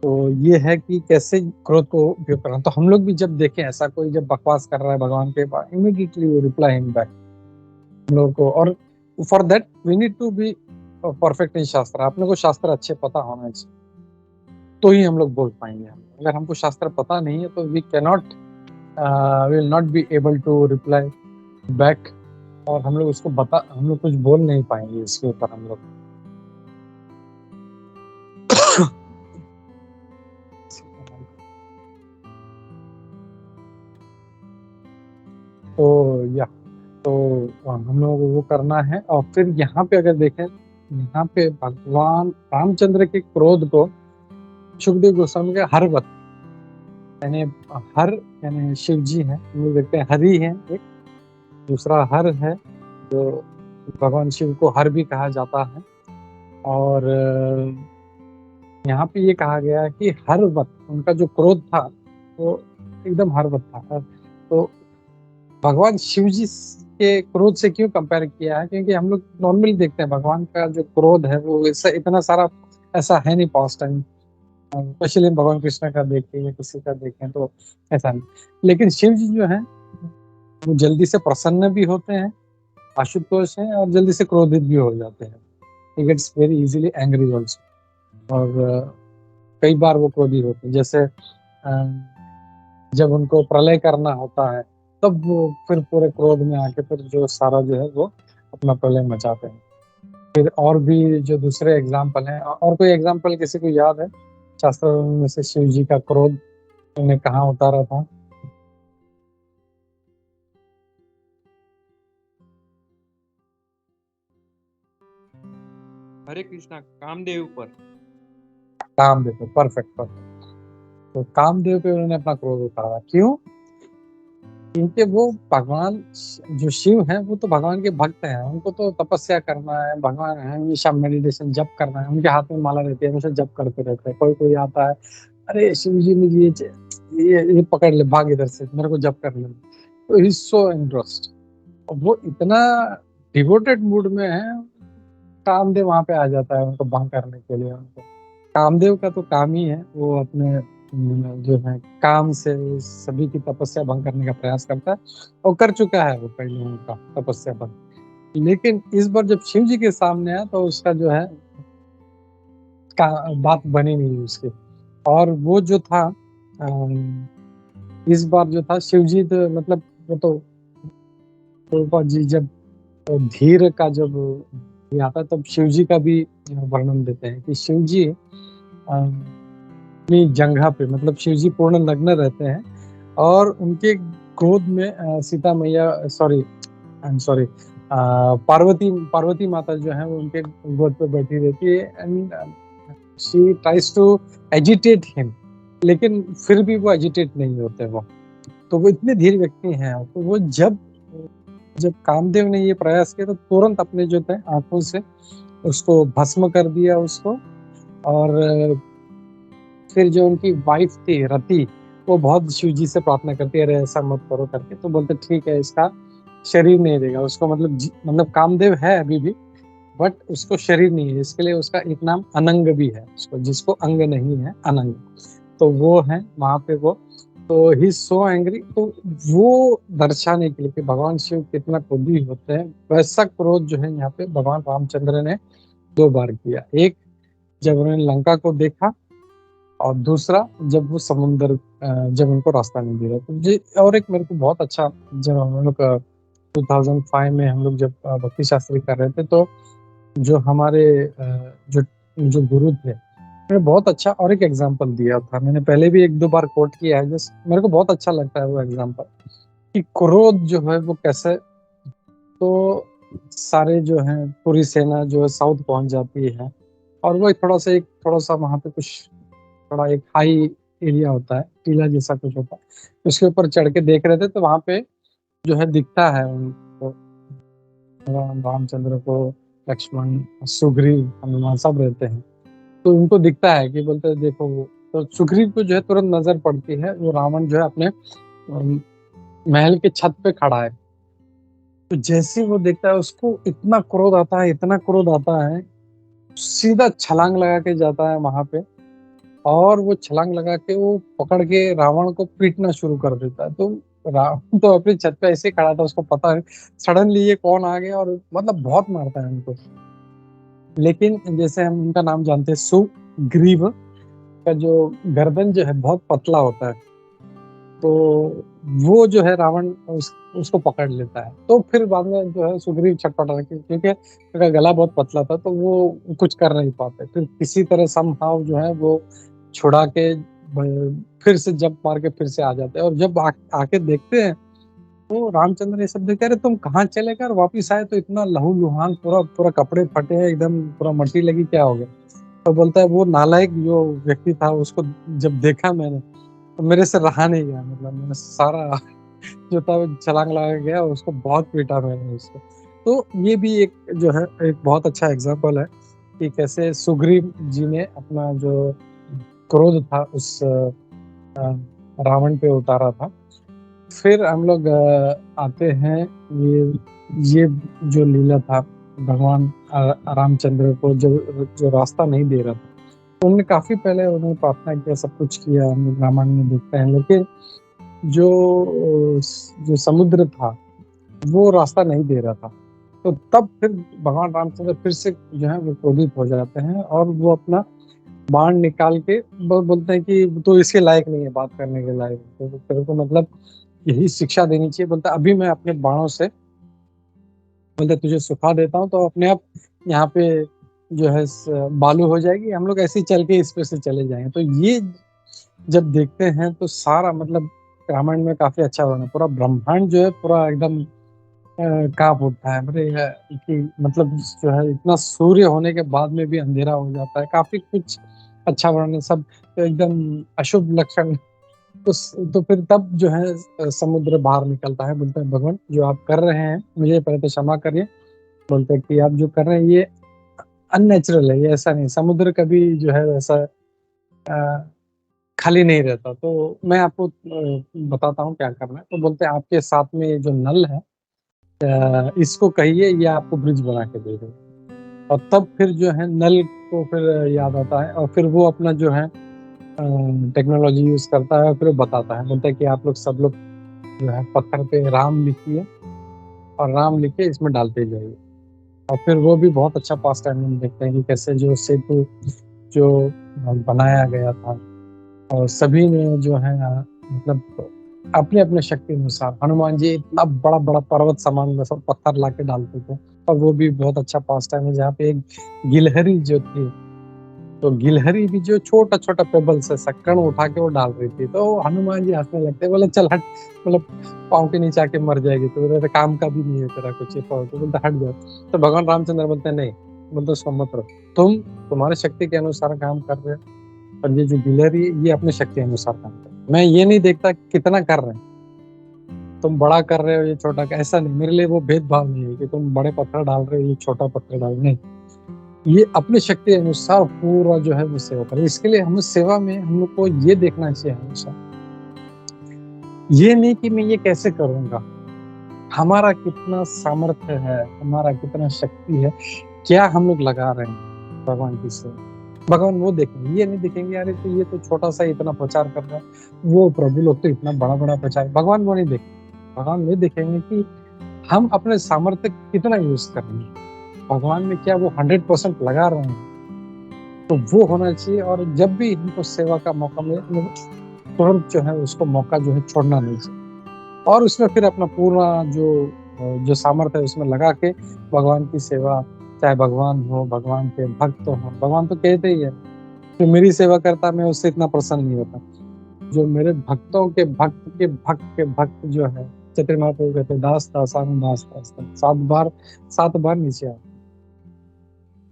तो ये है कि कैसे क्रोध को उपयोग करना। तो हम लोग भी जब देखें ऐसा कोई जब बकवास कर रहा है भगवान के पास, इमीडिएटली रिप्लाई हिम बैक हम लोग को। और for that we need to be perfect in shastra. अपने को शास्त्र अच्छे पता होना चाहिए, तो ही हम लोग बोल पाएंगे। अगर हमको शास्त्र पता नहीं है तो we cannot will not be able to reply back, और हम लोग कुछ बोल नहीं पाएंगे इसके ऊपर हम लोग। तो या तो हम लोग वो करना है। और फिर यहाँ पे अगर देखें, यहाँ पे भगवान रामचंद्र के क्रोध को सुखदेव गोस्वामी के हर वक्त, यानी हर, यानी शिव जी हैं, हम लोग देखते हैं हरि है एक, दूसरा हर है, जो भगवान शिव को हर भी कहा जाता है। और यहाँ पे ये कहा गया है कि हर वक्त उनका जो क्रोध था वो एकदम हर वक्त था। तो भगवान शिव जी के क्रोध से क्यों कंपेयर किया है, क्योंकि हम लोग नॉर्मली देखते हैं भगवान का जो क्रोध है वो इतना सारा ऐसा है नहीं पास्ट टाइम। स्पेशली भगवान कृष्ण का देखें या किसी का देखें तो ऐसा नहीं। लेकिन शिव जी जो है वो जल्दी से प्रसन्न भी होते हैं, आशुतोष हैं, और जल्दी से क्रोधित भी हो जाते हैं। He gets very easily angry also. और कई बार वो क्रोधित होते हैं, जैसे जब उनको प्रलय करना होता है तब वो फिर पूरे क्रोध में आके फिर जो सारा जो है वो अपना प्रलय मचाते हैं। फिर और भी जो दूसरे एग्जाम्पल हैं, और कोई एग्जाम्पल किसी को याद है शास्त्र में से शिव जी का क्रोध उन्हें कहाँ उतारा था? हरे कृष्णा, कामदेव पर। कामदेव पे, परफेक्ट परफेक्ट। तो कामदेव पे उन्होंने अपना क्रोध उतारा। क्यों? क्योंकि वो भगवान जो शिव हैं वो तो भगवान के भक्त हैं, उनको तो तपस्या करना है, भगवान है हमेशा मेडिटेशन जप करना है, उनके हाथ में माला रहती है, हमेशा जप करते रहते हैं। कोई कोई आता है, अरे शिव जी मुझे ये पकड़ ले, भाग इधर से, मेरे को जप करने दे। तो ही सो इंटरेस्ट, वो इतना डिवोटेड मूड में है, कामदेव वहां पे आ जाता है उनको भंग करने के लिए। उनको कामदेव का तो काम ही है, वो अपने जो है काम से सभी की तपस्या भंग करने का प्रयास करता है, और कर चुका है वो पहले उनका तपस्या भंग। लेकिन इस बार जब शिव जी के सामने आया तो उसका जो है बात बनी नहीं उसकी। और वो जो था इस बार जो था शिव जी तो मतलब वो तो प्रभुपाद जी जब धीर का जब ये आता है तब शिव जी का भी वर्णन देते हैं कि शिव जी अपनी जंघा पे, मतलब शिव जी पूर्ण नग्न रहते हैं और उनके गोद में सीता मैया, sorry I am sorry, Parvati माता जो है वो उनके गोद पे बैठी रहती है, and she tries to agitate him, लेकिन फिर भी वो एजिटेट नहीं होते वो। तो वो इतने धीर व्यक्ति हैं, तो वो जब कामदेव ने ये प्रयास किया तो तुरंत अपने जो थे आंखों से उसको भस्म कर दिया उसको। और फिर जो उनकी वाइफ थी रति, वो बहुत शिव जी से प्रार्थना करती है, अरे ऐसा मत करो करके। तो बोलते ठीक है, इसका शरीर नहीं देगा उसको, मतलब कामदेव है अभी भी, बट उसको शरीर नहीं है, इसके लिए उसका एक नाम अनंग भी है, उसको जिसको अंग नहीं है अनंग, तो वो है वहां पे वो। तो ही सो एंग्री, तो वो दर्शाने के लिए कि भगवान शिव कितना क्रोधी होते हैं, वैसा क्रोध जो है यहाँ पे भगवान रामचंद्र ने 2 बार किया। एक जब उन्होंने लंका को देखा, और दूसरा जब वो समुद्र जब उनको रास्ता नहीं दे रहा। तो ये और एक मेरे को बहुत अच्छा, जब हम लोग 2005 में हम लोग जब भक्ति शास्त्री कर रहे थे, तो जो हमारे जो जो गुरु थे उन्होंने बहुत अच्छा और एक एग्जाम्पल दिया था। मैंने पहले भी 1-2 बार कोट किया है, जस्ट मेरे को बहुत अच्छा लगता है वो एग्जाम्पल, कि क्रोध जो है वो कैसे, तो सारे जो है पूरी सेना जो है साउथ पहुंच जाती है, और वो थोड़ा सा वहां पे कुछ थोड़ा एक हाई एरिया होता है, टीला जैसा कुछ होता है, उसके ऊपर चढ़ के देख रहे थे, तो वहां पे जो है दिखता है उनको, रामचंद्र को, लक्ष्मण, सुग्रीव, हनुमान सब रहते हैं, तो उनको दिखता है कि बोलते हैं देखो वो। तो सुग्रीव को जो है तुरंत नजर पड़ती है, वो रावण जो है अपने महल के छत पे खड़ा है। तो जैसे वो देखता है उसको इतना क्रोध आता है, इतना क्रोध आता है, सीधा छलांग लगा के जाता है वहां पे, और वो छलांग लगा के वो पकड़ के रावण को पीटना शुरू कर देता है। तो रावण तो अपनी छत पे ऐसे खड़ा था, उसको पता है सडनली ये कौन आ गया, और मतलब बहुत मारता है उनको। लेकिन जैसे हम उनका नाम जानते हैं सुग्रीव, का जो गर्दन जो है बहुत पतला होता है, तो वो जो है रावण उसको पकड़ लेता है। तो फिर बाद में जो है सुग्रीव छटपटा, क्योंकि उसका गला बहुत पतला था, तो वो कुछ कर नहीं पाते। फिर किसी तरह समहाउ जो है वो छुड़ा के फिर से जंप मार के फिर से आ जाते हैं, और जब आके देखते हैं तो रामचंद्र ये सब देखते, अरे तुम कहाँ चले गए, और वापिस आए तो इतना लहू लुहान, पूरा कपड़े फटे हैं एकदम, पूरा मट्टी लगी, क्या हो गया। तो बोलता है वो नालायक जो व्यक्ति था उसको जब देखा मैंने तो मेरे से रहा नहीं गया, मतलब मैंने सारा जो था वो छलांग लगा गया, उसको बहुत पीटा मैंने उसको। तो ये भी एक जो है एक बहुत अच्छा एग्जाम्पल है कि कैसे सुग्रीव जी ने अपना जो क्रोध था उस रावण पे उतारा था। फिर हम लोग आते हैं ये जो लीला था भगवान रामचंद्र को जो रास्ता नहीं दे रहा था, तो उन्होंने काफी पहले उन्होंने प्रार्थना किया, सब कुछ किया, हम लोग रामायण में देखते हैं, लेकिन जो समुद्र था वो रास्ता नहीं दे रहा था। तो तब फिर भगवान रामचंद्र फिर से जो है वो क्रोधित हो जाते हैं, और वो अपना बाण निकाल के बोलते हैं कि तो इसके लायक नहीं है, बात करने के लायक, तो तेरे को मतलब यही शिक्षा देनी चाहिए। बोलता अभी मैं अपने बाणों से बोलते तुझे सुखा देता हूँ, तो अपने आप यहाँ पे जो है बालू हो जाएगी, हम लोग ऐसे ही चल के इस पे से चले जाएंगे। तो ये जब देखते हैं तो सारा मतलब रामायण में काफी अच्छा बना, पूरा ब्रह्मांड जो है पूरा एकदम कांप उठता है। अरे कि मतलब जो है इतना सूर्य होने के बाद में भी अंधेरा हो जाता है, काफी कुछ अच्छा वर्णन सब तो एकदम अशुभ लक्षण तो फिर तब जो है समुद्र बाहर निकलता है, बोलते हैं भगवान जो आप कर रहे हैं मुझे पहले तो क्षमा करिए। बोलते हैं कि आप जो कर रहे हैं ये अननेचुरल है, ये ऐसा नहीं, समुद्र कभी जो है वैसा अ, खाली नहीं रहता। तो मैं आपको बताता हूँ क्या करना है। तो बोलते हैं आपके साथ में ये जो नल है इसको कहिए ये आपको ब्रिज बना के दे देगा। और तब फिर जो है नल को फिर याद आता है और फिर वो अपना जो है टेक्नोलॉजी यूज करता है और फिर वो बताता है, बोलता है कि आप लोग सब लोग जो है पत्थर पे राम लिखिए और राम लिख के इसमें डालते जाइए। और फिर वो भी बहुत अच्छा पास टाइम हम देखते हैं कि कैसे जो सेतु जो बनाया गया था और सभी ने जो है मतलब अपने अपने शक्ति अनुसार, हनुमान जी इतना बड़ा बड़ा पर्वत समान में सब पत्थर ला के डालते थे। और वो भी बहुत अच्छा पास टाइम है जहाँ पे एक गिलहरी जो थी, तो गिलहरी भी जो छोटा छोटा पेबल से सक्कड़ उठा के वो डाल रही थी, तो हनुमान जी हंसने लगते, बोले चल हट, मतलब पाँव के नीचे आके मर जाएगी, तो बोले काम का भी नहीं है तेरा कुछ, ये पाँव, तो बोलते हट जाओ। तो भगवान रामचंद्र बोलते नहीं, बोलते उसको मत रहो, तुम्हारे शक्ति के अनुसार काम कर रहे हो और ये जो गिलहरी ये अपने शक्ति अनुसार काम कर रहे हो। मैं ये नहीं देखता कितना कर रहे हैं, तुम बड़ा कर रहे हो ये छोटा, ऐसा नहीं, मेरे लिए वो भेदभाव नहीं है कि तुम बड़े पत्थर डाल रहे हो ये छोटा पत्थर डाल, नहीं, ये अपनी शक्ति अनुसार पूरा जो है वो सेवा करें। इसके लिए हमें सेवा में हम लोग को ये देखना चाहिए हमेशा, ये नहीं कि मैं ये कैसे करूंगा, हमारा कितना सामर्थ्य है, हमारा कितना शक्ति है, क्या हम लोग लगा रहे हैं भगवान की सेवा। भगवान वो देखेंगे, ये नहीं देखेंगे यार तो ये तो छोटा सा इतना प्रचार कर रहा है, वो प्रभु लोग तो इतना बड़ा बड़ा प्रचार, भगवान वो नहीं देखेंगे। भगवान ये देखेंगे कि हम अपने सामर्थ्य कितना यूज कर रहे हैं, भगवान में क्या वो 100% लगा रहे हैं, तो वो होना चाहिए। और जब भी इनको सेवा का मौका मिले तुरंत जो है उसको मौका जो है छोड़ना नहीं चाहिए और उसमें फिर अपना पूरा जो सामर्थ्य है उसमें लगा के भगवान की सेवा, चाहे भगवान हो, भगवान के भक्त हो, भगवान तो कहते ही है जो मेरी सेवा करता मैं उससे इतना प्रसन्न नहीं होता, जो मेरे भक्तों के भक्त के भक्त के भक्त जो है, चतुर महाप्रभु कहते दास दासानु दास दास, 7 बार नीचे आ।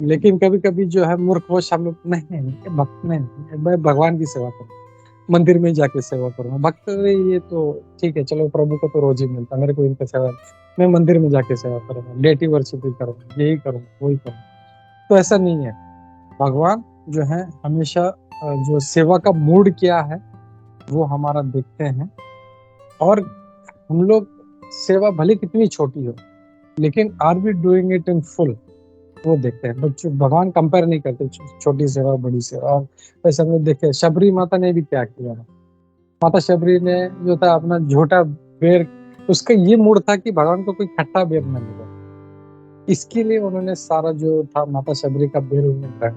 लेकिन कभी कभी जो है मूर्खवश हम लोग नहीं, भक्त नहीं, मैं भगवान की सेवा करूँ, मंदिर में जाके सेवा करूँ, भक्त ये तो ठीक है, चलो प्रभु को तो रोज ही मिलता, मेरे को इनका सेवा, मैं मंदिर में जाके सेवा करूँगा, डेटी वर्शिप ही करूँगा, यही करूँगा वही करूँगा, तो ऐसा नहीं है। भगवान जो है हमेशा जो सेवा का मूड क्या है वो हमारा देखते हैं और हम लोग सेवा भले कितनी छोटी हो लेकिन are we doing it in full वो देखते हैं। बच्चों भगवान कंपेयर नहीं करते छोटी सेवा बड़ी सेवा। और वैसे हम लोग देखे शबरी माता ने भी क्या किया, माता शबरी ने जो था अपना झोटा बेर, उसका ये मूड था कि भगवान को कोई खट्टा बेर न मिले, इसके लिए उन्होंने सारा जो था माता शबरी का बेर उन्होंने ग्रहण,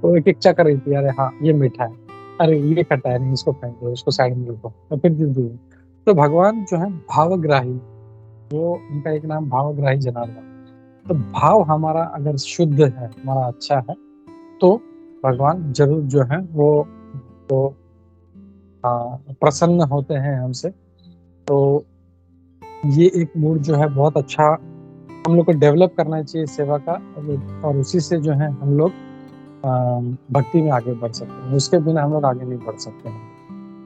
तो एक एक चक्कर रही थी, अरे हाँ ये मीठा है, अरे ये खट्टा है, नहीं इसको फेंक दो, इसको साइड में रखो, तो फिर दो। तो भगवान जो है भावग्राही, वो उनका एक नाम भावग्राही जनार्दन, तो भाव हमारा अगर शुद्ध है, हमारा अच्छा है, तो भगवान जरूर जो है वो तो प्रसन्न होते हैं हमसे। तो ये एक मूड जो है बहुत अच्छा हम लोग को डेवलप करना चाहिए सेवा का, और उसी से जो है हम लोग भक्ति में आगे बढ़ सकते हैं, उसके बिना हम लोग आगे नहीं बढ़ सकते हैं।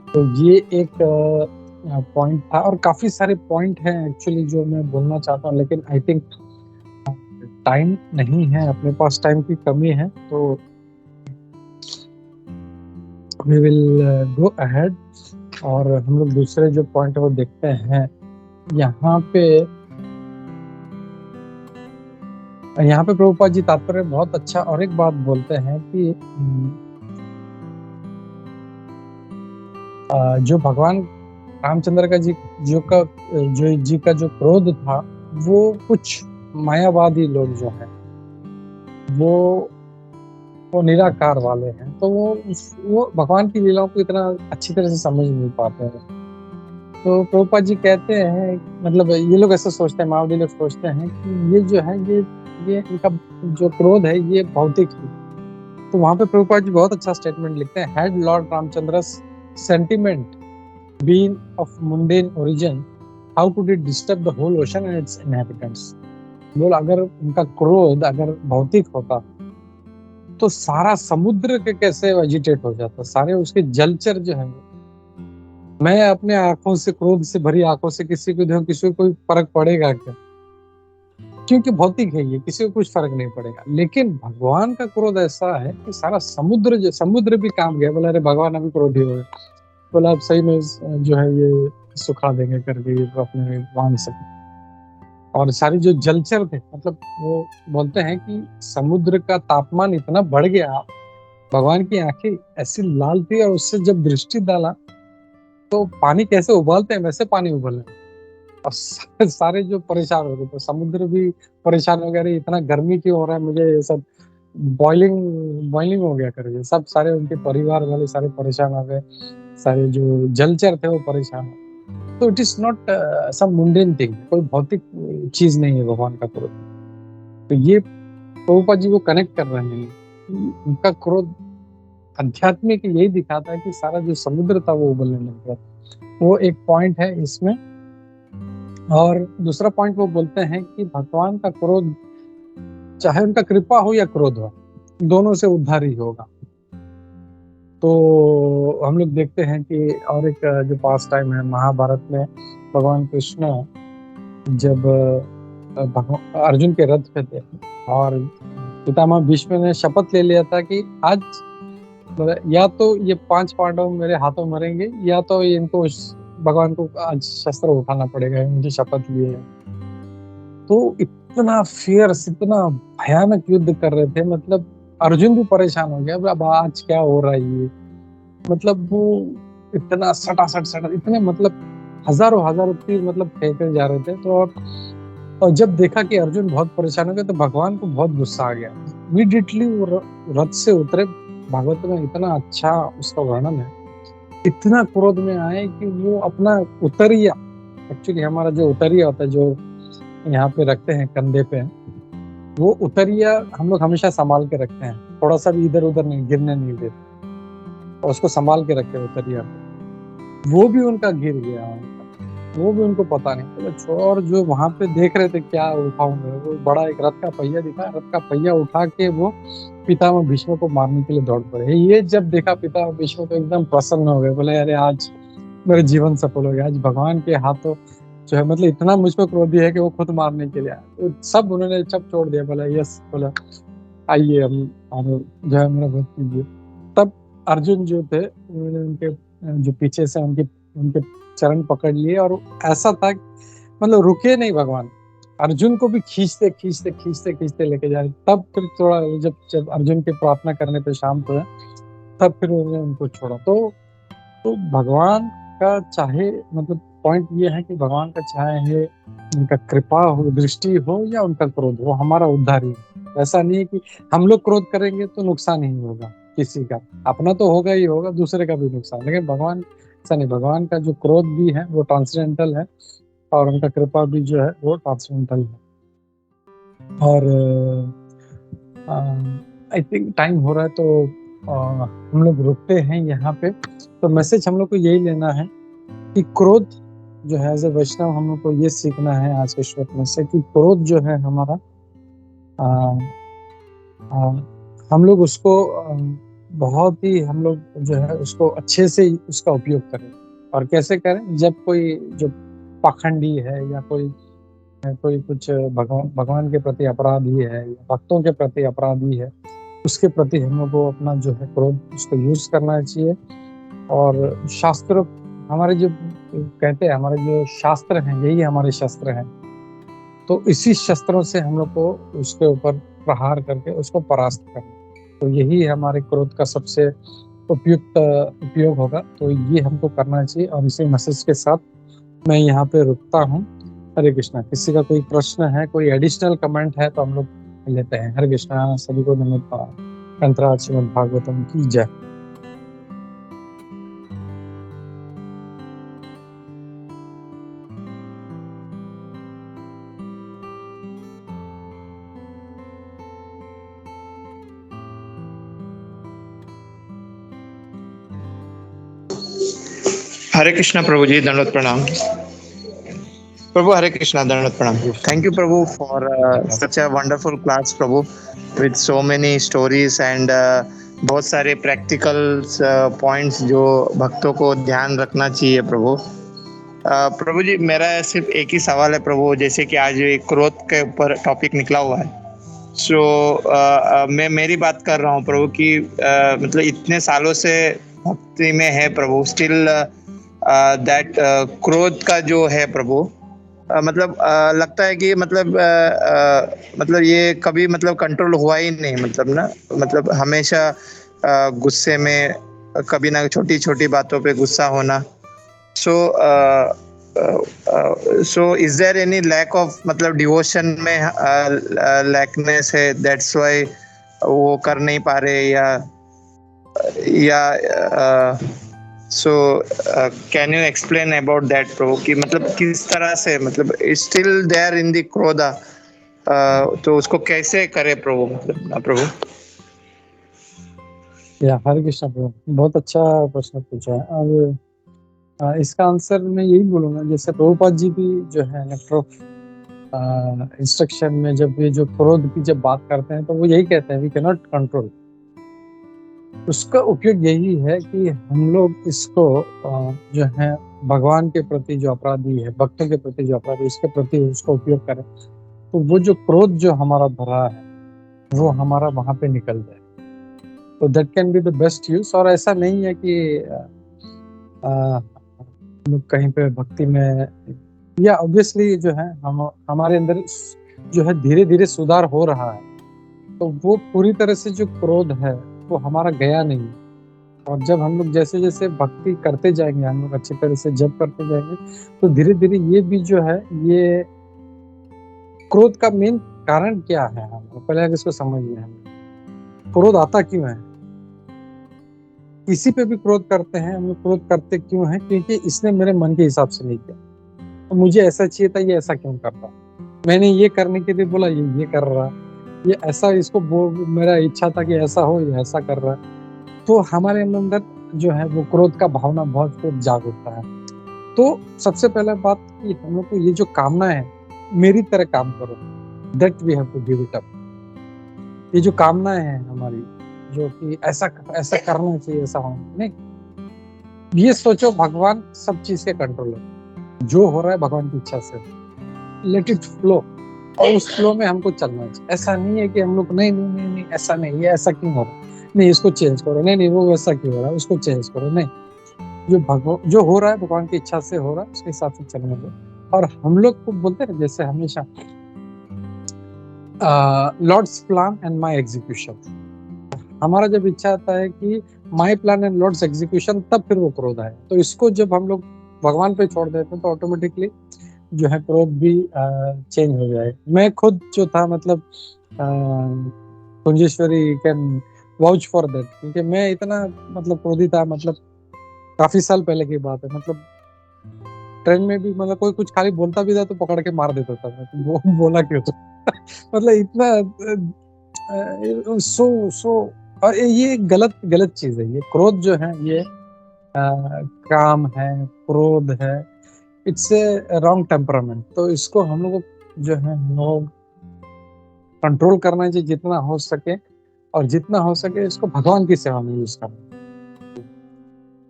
तो ये एक पॉइंट था और काफी सारे पॉइंट हैं एक्चुअली जो मैं बोलना चाहता हूँ, लेकिन आई थिंक टाइम नहीं है, अपने पास टाइम की कमी है, तो वी विल गो अहेड और हम लोग दूसरे जो पॉइंट है वो देखते हैं। यहाँ पे प्रभुपाद जी तात्पर्य बहुत अच्छा और एक बात बोलते हैं कि जो भगवान रामचंद्र का जी का जो क्रोध था, वो कुछ मायावादी लोग जो हैं वो निराकार वाले हैं, तो वो भगवान की लीलाओं को इतना अच्छी तरह से समझ नहीं पाते हैं। तो प्रभुपाद जी कहते हैं, मतलब ये लोग ऐसा सोचते हैं, मायावादी लोग सोचते हैं कि ये जो है ये इनका जो क्रोध है ये भौतिक है। तो वहां पे प्रभुपाद जी बहुत अच्छा स्टेटमेंट लिखते हैं, had Lord Ramachandra's sentiment been of mundane origin, how could it disturb the whole ocean and its inhabitants. बोल अगर उनका क्रोध अगर भौतिक होता तो सारा समुद्र के कैसे एजिटेट हो जाता, सारे उसके जलचर जो है। मैं अपने आंखों से, क्रोध से भरी आंखों से किसी को देखूं, किसी को कोई फर्क पड़ेगा क्या? क्योंकि भौतिक है ये, किसी को कुछ फर्क नहीं पड़ेगा। लेकिन भगवान का क्रोध ऐसा है कि सारा समुद्र भी काम गया। बोला अरे भगवान अभी क्रोधी हो गए, बोला अब सही में जो है ये सुखा देंगे करके ये अपने मान सके। और सारी जो जलचर थे, मतलब वो बोलते हैं कि समुद्र का तापमान इतना बढ़ गया, भगवान की आंखें ऐसी लाल थी, और उससे जब दृष्टि डाला तो पानी कैसे उबलते हैं वैसे पानी उबल रहे। और सारे जो परेशान हो गए, तो समुद्र भी परेशान हो गया, अरे इतना गर्मी क्यों हो रहा है, मुझे ये सब बॉइलिंग हो गया करके। सब सारे उनके परिवार वाले सारे परेशान हो गए, सारे जो जलचर थे वो परेशान हो। तो it is not some mundane thing, कोई भौतिक चीज नहीं है भगवान का क्रोध। तो ये प्रभुपाद जी वो कनेक्ट कर रहे हैं कि उनका क्रोध आध्यात्मिक यही दिखाता है कि सारा जो समुद्र था वो उबलने लग गया। वो एक पॉइंट है इसमें। और दूसरा पॉइंट वो बोलते हैं कि भगवान का क्रोध, चाहे उनका कृपा हो या क्रोध हो, दोनों से उद्धार ही होगा। तो हम लोग देखते हैं कि और एक जो पास टाइम है महाभारत में, भगवान कृष्ण जब अर्जुन के रथ पे थे और पितामह भीष्म ने शपथ ले लिया था कि आज या तो ये 5 पांडव मेरे हाथों मरेंगे, या तो इनको भगवान को आज शस्त्र उठाना पड़ेगा, मुझे शपथ लिए है। तो इतना फियर्स, इतना भयानक युद्ध कर रहे थे, मतलब अर्जुन भी परेशान हो गया, अब आज क्या हो रहा है ये। मतलब वो इतना सटासट इतने, मतलब हजारों तीर मतलब फेंके जा रहे थे। तो और जब देखा कि अर्जुन बहुत परेशान हो गया, तो भगवान को बहुत गुस्सा आ गया। इमीडिएटली वो रथ से उतरे। भागवत में इतना अच्छा उसका वर्णन है, इतना क्रोध में आए कि वो अपना उतरिया, एक्चुअली हमारा जो उतरिया होता है जो यहाँ पे रखते हैं कंधे पे, वो उतरिया हम लोग हमेशा संभाल के रखते हैं, थोड़ा सा भी इधर उधर नहीं गिरने नहीं देते, और उसको संभाल के रखते हैं उतरिया पे। वो भी उनका गिर गया, वो भी उनको पता नहीं। तो और जो वहां पे देख रहे थे क्या उठाऊंगे, वो बड़ा एक रथ का पहिया दिखा, रथ का पहिया उठा के वो पितामह भीष्म को मारने के लिए दौड़ पड़े। ये जब देखा पितामह भीष्म तो एकदम प्रसन्न हो गए, बोले अरे आज मेरा जीवन सफल हो गया, आज भगवान के हाथों जो है, मतलब इतना मुझ पर क्रोधी है कि वो खुद मारने के लिए आए। तो सब उन्होंने सब छोड़ दिया, बोला यस, बोला आइए हम जो है मेरा वध कीजिए। तब अर्जुन जो थे उन्होंने उनके जो पीछे से उनके चरण पकड़ लिए, और ऐसा था मतलब रुके नहीं भगवान, अर्जुन को भी खींचते लेके जा रहे। तब फिर थोड़ा जब अर्जुन के प्रार्थना करने पे शांत हुए, तब फिर उन्होंने उनको छोड़ा। तो भगवान का चाहे, मतलब पॉइंट ये है कि भगवान का चाहे उनका कृपा हो, दृष्टि हो, या उनका क्रोध हो, हमारा उद्धार ही। ऐसा नहीं है कि हम लोग क्रोध करेंगे तो नुकसान ही होगा किसी का, अपना तो होगा ही होगा, दूसरे का भी नुकसान। लेकिन भगवान ऐसा नहीं, भगवान का जो क्रोध भी है वो ट्रांसेंडेंटल है, और उनका कृपा भी जो है वो ट्रांसेंडेंटल है। और आई थिंक टाइम हो रहा है, तो हम लोग रुकते हैं यहाँ पे। तो मैसेज हम लोग को यही लेना है कि क्रोध जो है, एज ए वैष्णव हम लोग को ये सीखना है आज के श्लोक में से कि क्रोध जो है हमारा, हम लोग उसको बहुत ही, हम लोग जो है उसको अच्छे से उसका उपयोग करें। और कैसे करें? जब कोई जो पाखंडी है या कोई कुछ भगवान के प्रति अपराधी है या भक्तों के प्रति अपराधी है, उसके प्रति हम लोग को अपना जो है क्रोध उसको यूज करना चाहिए। और शास्त्र हमारे जो कहते हैं, हमारे जो शास्त्र हैं यही हमारे शस्त्र हैं, तो इसी शस्त्रों से हम लोग को उसके ऊपर प्रहार करके उसको परास्त करना। तो यही हमारे क्रोध का सबसे उपयुक्त उपयोग होगा। तो ये हमको करना चाहिए। और इसी मैसेज के साथ मैं यहाँ पे रुकता हूँ। हरे कृष्णा। किसी का कोई प्रश्न है, कोई एडिशनल कमेंट है तो हम लोग लेते हैं। हरे कृष्णा। सभी को नमस्कार। कंतराज श्रीमद् भागवतम की जय। हरे कृष्णा प्रभु जी, दंडवत प्रणाम। प्रभु हरे कृष्णा, दंडवत प्रणाम। Thank you Prabhu for such a wonderful class Prabhu, with so many stories and बहुत सारे प्रैक्टिकल पॉइंट्स जो भक्तों को ध्यान रखना चाहिए प्रभु। प्रभु जी, मेरा सिर्फ एक ही सवाल है प्रभु, जैसे कि आज एक क्रोध के ऊपर टॉपिक निकला हुआ है, सो मैं मेरी बात कर रहा हूँ प्रभु कि मतलब इतने सालों से भक्ति में है प्रभु, स्टिल दैट क्रोध का जो है प्रभु, मतलब लगता है कि मतलब ये कभी मतलब कंट्रोल हुआ ही नहीं, मतलब ना, मतलब हमेशा गुस्से में, कभी ना छोटी छोटी बातों पे गुस्सा होना। So is there any lack of मतलब डिवोशन में लैकनेस है, दैट्स व्हाई वो कर नहीं पा रहे, या so can you explain about that प्रभु कि मतलब किस तरह से मतलब still there in the krodha, तो उसको कैसे करे प्रभु, मतलब ना प्रभु। या हरे कृष्णा प्रभु, बहुत अच्छा प्रश्न पूछा है। अब इसका आंसर मैं यही बोलूंगा, जैसे प्रभुपाद जी भी जो है नेक्टर ऑफ इंस्ट्रक्शन में जब ये जो क्रोध की जब बात करते हैं तो वो यही कहते हैं वी कैन नॉट कंट्रोल। उसका उपयोग यही है कि हम लोग इसको जो है भगवान के प्रति जो अपराधी है, भक्तों के प्रति जो अपराधी, इसके प्रति उसका उपयोग करें, तो वो जो क्रोध जो हमारा भरा है वो हमारा वहां पे निकल जाए, तो that can be the best use. और ऐसा नहीं है कि कहीं पे भक्ति में, या ऑब्वियसली जो है हम हमारे अंदर जो है धीरे धीरे सुधार हो रहा है, तो वो पूरी तरह से जो क्रोध है वो हमारा गया नहीं। और जब हम लोग जैसे जैसे भक्ति करते जाएंगे, हम लोग अच्छी तरह से जप करते जाएंगे, तो धीरे धीरे ये भी जो है, ये क्रोध का मेन कारण क्या है, हम पहले इसको समझिए। हम क्रोध आता क्यों है, किसी पे भी क्रोध करते हैं हम लोग, क्रोध करते क्यों हैं? क्योंकि इसने मेरे मन के हिसाब से नहीं किया, तो मुझे ऐसा चाहिए था, ये ऐसा क्यों कर रहा, मैंने ये करने के लिए बोला ये कर रहा, ये ऐसा इसको मेरा इच्छा था कि ऐसा हो, ये ऐसा कर रहा है। तो हमारे अंदर जो है वो क्रोध का भावना बहुत जाग उठता है। तो सबसे पहला बात कि हम लोग को ये जो कामना है, मेरी तरह काम करो, that we have to give it up. ये जो कामना है हमारी, जो कि ऐसा करना चाहिए, ऐसा होना नहीं, ये सोचो भगवान सब चीज के कंट्रोल है, जो हो रहा है भगवान की इच्छा से, लेट इट फ्लो, और उस फ्लो में हमको चलना चाहिए। ऐसा नहीं है कि हम लोग नहीं ऐसा नहीं, ये ऐसा क्यों हो रहा है, नहीं इसको चेंज करो, नहीं वो वैसा क्यों हो रहा है, उसको चेंज करो, नहीं, जो हो रहा है भगवान की इच्छा से हो रहा है, उसके हिसाब से चलने दो। और हम लोग को बोलते हैं जैसे हमेशा Lord's plan and my execution, हमारा जब इच्छा आता है कि my plan and Lord's execution, तब फिर वो क्रोध आए। तो इसको जब हम लोग भगवान पे छोड़ देते हैं तो ऑटोमेटिकली जो है क्रोध भी चेंज हो जाए। मैं खुद जो था, मतलब कुंजेश्वरी कैन वाउच फॉर दैट, क्योंकि मैं इतना मतलब क्रोधी था, मतलब काफी साल पहले की बात है। मतलब ट्रेन में भी मतलब कोई कुछ खाली बोलता भी था तो पकड़ के मार देता था मैं, तो वो बोला क्यों मतलब इतना और ये गलत चीज है। ये क्रोध जो है, ये काम है, क्रोध है, इट्स ए रॉन्ग टेम्परामेंट। तो इसको हम लोग जो है लोग कंट्रोल करना चाहिए जितना हो सके, और जितना हो सके इसको भगवान की सेवा में यूज करना,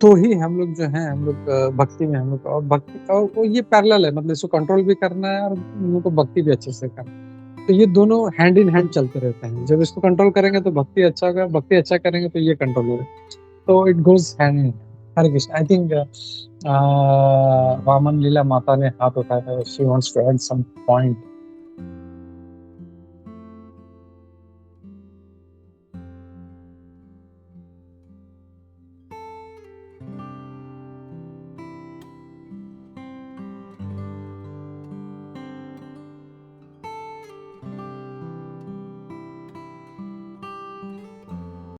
तो ही हम लोग जो है, हम लोग भक्ति में हम लोग, और भक्ति और ये पैरेलल है, मतलब इसको कंट्रोल भी करना है और हम लोग को भक्ति भी अच्छे से करना है। तो ये दोनों हैंड इन हैंड चलते रहते हैं। जब इसको कंट्रोल करेंगे तो भक्ति अच्छा होगा, भक्ति अच्छा करेंगे तो ये कंट्रोल होगा, तो it goes hand in hand. Hare Krishna. I think Vaman Leela माता ने हाथ उठाया, she wants to add some point.